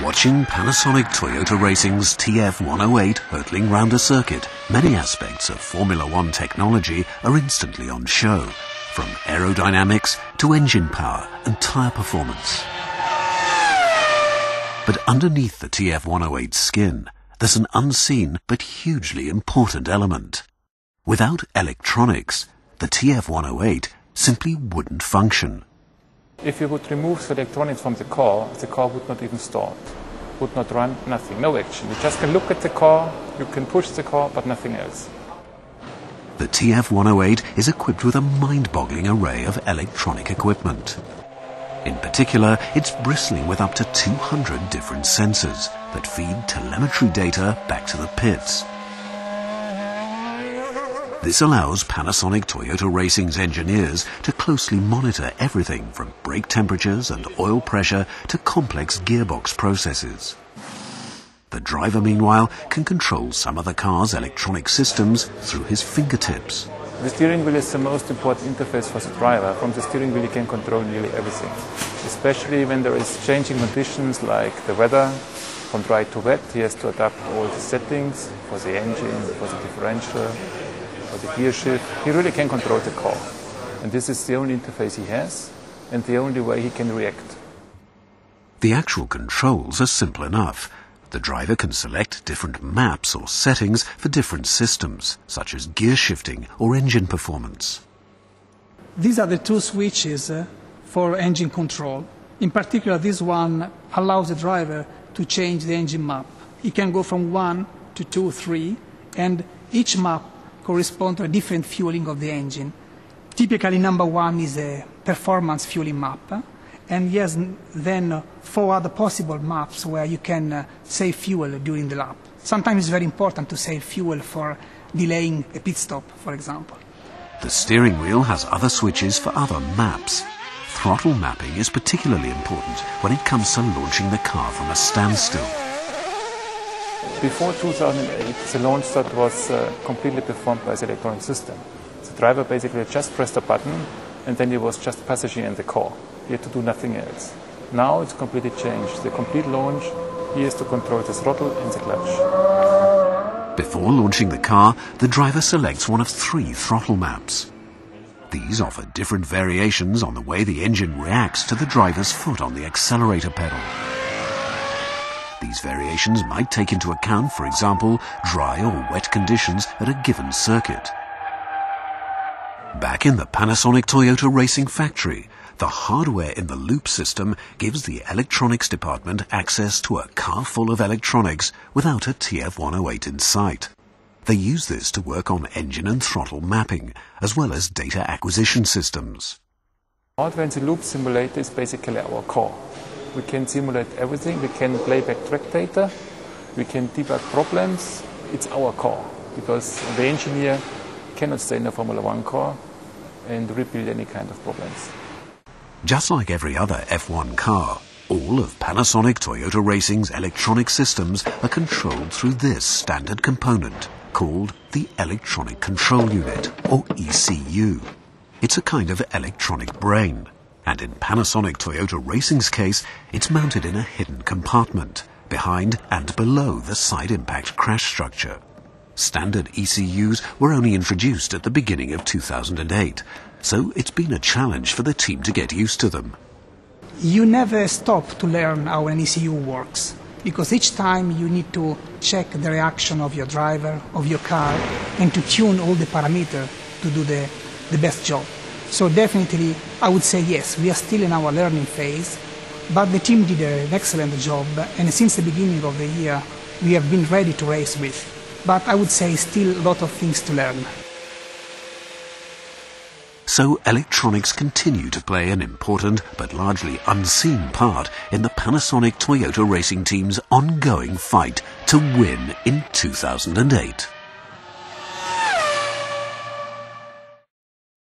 Watching Panasonic Toyota Racing's TF108 hurtling round a circuit, many aspects of Formula One technology are instantly on show, from aerodynamics to engine power and tyre performance. But underneath the TF108's skin, there's an unseen but hugely important element. Without electronics, the TF108 simply wouldn't function. If you would remove the electronics from the car would not even start, would not run, nothing, no action. You just can look at the car, you can push the car, but nothing else. The TF108 is equipped with a mind-boggling array of electronic equipment. In particular, it's bristling with up to 200 different sensors that feed telemetry data back to the pits. This allows Panasonic Toyota Racing's engineers to closely monitor everything from brake temperatures and oil pressure to complex gearbox processes. The driver, meanwhile, can control some of the car's electronic systems through his fingertips. The steering wheel is the most important interface for the driver. From the steering wheel he can control nearly everything, especially when there is changing conditions like the weather. From dry to wet, he has to adapt all the settings for the engine, for the differential, for the gear shift. He really can control the car. And this is the only interface he has and the only way he can react. The actual controls are simple enough. The driver can select different maps or settings for different systems, such as gear shifting or engine performance. These are the two switches for engine control. In particular, this one allows the driver to change the engine map. He can go from 1 to 2, 3, and each map corresponds to a different fueling of the engine. Typically, number 1 is a performance fueling map, and yes, then 4 other possible maps where you can save fuel during the lap. Sometimes it's very important to save fuel for delaying a pit stop, for example. The steering wheel has other switches for other maps. Throttle mapping is particularly important when it comes to launching the car from a standstill. Before 2008, the launch start was completely performed by the electronic system. The driver basically just pressed a button and then he was just passenger in the car. He had to do nothing else. Now it's completely changed. The complete launch, he has to control the throttle and the clutch. Before launching the car, the driver selects one of 3 throttle maps. These offer different variations on the way the engine reacts to the driver's foot on the accelerator pedal. These variations might take into account, for example, dry or wet conditions at a given circuit. Back in the Panasonic Toyota Racing factory, the hardware in the loop system gives the electronics department access to a car full of electronics without a TF108 in sight. They use this to work on engine and throttle mapping, as well as data acquisition systems. Hardware in the loop simulator is basically our car. We can simulate everything, we can play back track data, we can debug problems. It's our car, because the engineer cannot stay in a Formula One car and rebuild any kind of problems. Just like every other F1 car, all of Panasonic Toyota Racing's electronic systems are controlled through this standard component called the Electronic Control Unit, or ECU. It's a kind of electronic brain, and in Panasonic Toyota Racing's case, it's mounted in a hidden compartment, behind and below the side impact crash structure. Standard ECUs were only introduced at the beginning of 2008, so it's been a challenge for the team to get used to them. You never stop to learn how an ECU works, because each time you need to check the reaction of your driver, of your car, and to tune all the parameters to do the best job. So definitely, I would say yes, we are still in our learning phase, but the team did an excellent job, and since the beginning of the year, we have been ready to race with. But I would say still a lot of things to learn. So electronics continue to play an important but largely unseen part in the Panasonic Toyota Racing team's ongoing fight to win in 2008.